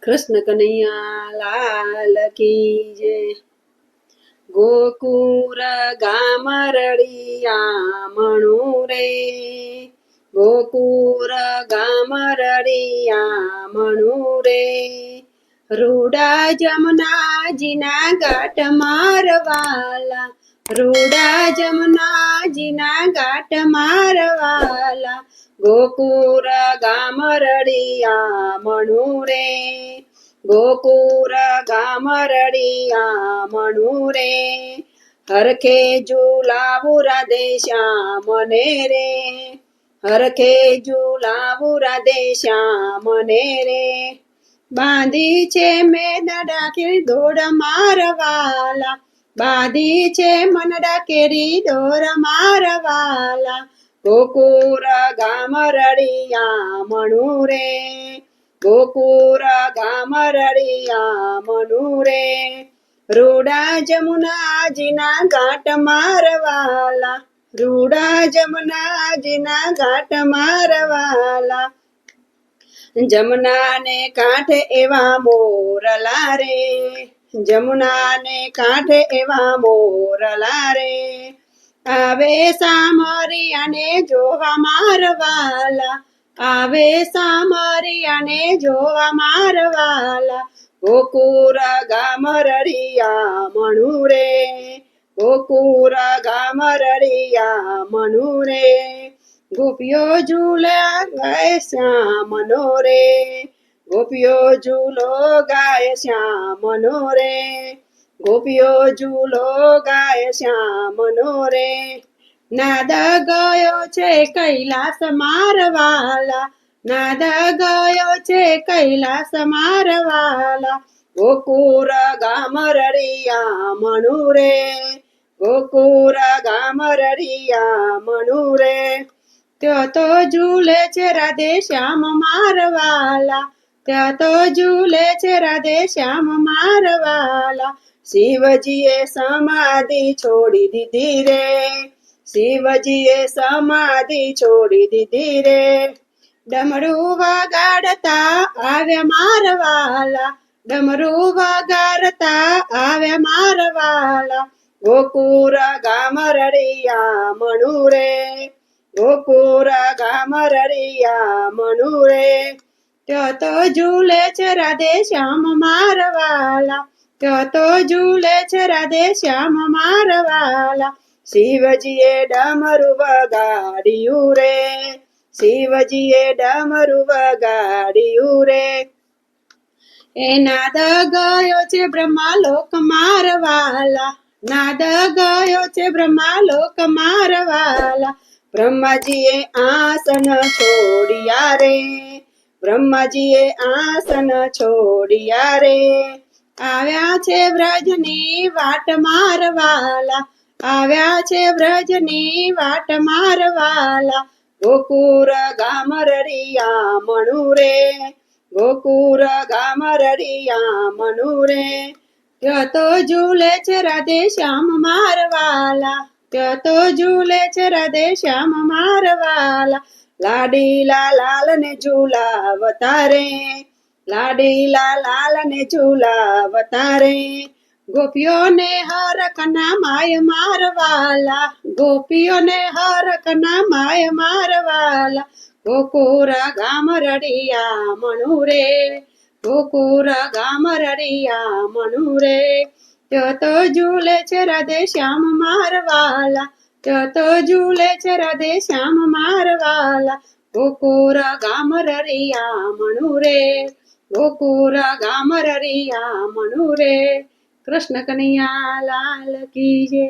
કૃષ્ણ કનૈયા લાલ કી જય. ગોકુળ ગામ રળિયા મણું રે, ગોકુળ ગામ રળિયા મણું રે. રૂડા જમનાજીના ઘાટ મારવાલા, રૂડા જમનાજીના ઘાટ મારવાલા. ગોકુળ ગામ રળિયા મણું રે, ગોકુળ ગામ રળિયા મણું રે. હરખે ઝુલાવું રાધે શ્યામને રે, હરખે ઝુલાવું રાધે શ્યામને રે. બાંધી છે મેદડા કેરી દોડ મારવાલા, બાંધી છે મનડા કેરી દોર મારવાલા. ગોકુળ ગામ રળિયા મણું રે, ગોકુળ ગામ રળિયા મણું રે. રૂડા જમુનાજીના ઘાટ મારવાલા, રૂડા જમનાજીના ઘાટ મારવાલા. જમનાને કાંઠે એવા મોરલા રે, જમનાને કાંઠે એવા મોરલા રે. આવે સામરિયાને જોવા મારવાલા, આવે સામરિયાને જોવા મારવાલા. ગોકુળ ગામ રળિયા મણું રે, ગોકુળ ગામ રળિયા મણું રે. ગોપીઓ ઝૂલ્યા ગાય શ્યામનો રે, ગોપીઓ ઝૂલો ગાય શ્યામનો રે, ગોપીઓ ઝૂલો ગાય શ્યામનો રે. નાદ ગયો છે કૈલાસ મારવાલા, નાદ ગયો છે કૈલાસ મારવાલા. ગોકુળ ગામ રળિયા મણું રે, ગોકુળ ગામ રળિયા મણું રે. ત્યાં તો ઝૂલે છે રાધે શ્યામ મારવાલા, ત્યાં તો ઝૂલે છે રાધે શ્યામ મારવાલા. શિવજીએ સમાધિ છોડી દીધી રે, શિવજીએ સમાધિ છોડી દીધી રે. ડમરું વગાડતા આવ્યા મારવાલા, ડમરું વગાડતા આવ્યા મારવાલા. ગોકુળ ગામ રળિયા મણું રે, ગોકુળ ગામ રળિયા મણું રે. ત્યાં તો ઝૂલે છે રાધે શ્યામ મારવાલા, ત્યાં તો ઝૂલે છે રાધે શ્યામ મારવાલા. શિવજીએ ડમરું વગાડ્યું રે, શિવજીએ ડમરું વગાડ્યું રે. એ નાદ ગયો છે બ્રહ્માલોક મારવાલા, નાદ ગયો છે બ્રહ્માલોક મારવાલા. બ્રહ્માજીએ આસન છોડ્યા રે, બ્રહ્માજીએ આસન છોડ્યા રે. આવ્યા છે વ્રજની વાટ મારવાલા, આવ્યા છે વ્રજની વાટ મારવાલા. ગોકુળ ગામ રળિયા મણું રે, ગોકુળ ગામ રળિયા મણું રે. ત્યાં તો ઝૂલે છે રાધે શ્યામ મારવાલા, ત્યાં તો ઝૂલે છે રાધે શ્યામ મારવાલા. લાડીલા લાલ ને ઝૂલાવતા રે, લાડીલા લાલ ને ઝૂલાવતા રે. ગોપીઓને હરખના માય મારવાલા, ગોપીઓને હરખના માય મારવાલા. ગોકુળ ગામ રળિયા મણું રે, ગોકુળ ગામ રળિયા મણું રે. ત્યાં તો ઝૂલે છે રાધે શ્યામ મારવાલા, ત્યાં તો ઝૂલે છે રાધે શ્યામ મારવાલા. ગોકુળ ગામ રળિયા મણું રે, ગોકુળ ગામ રળિયા મણું રે. કૃષ્ણ કનૈયા લાલ કી જય.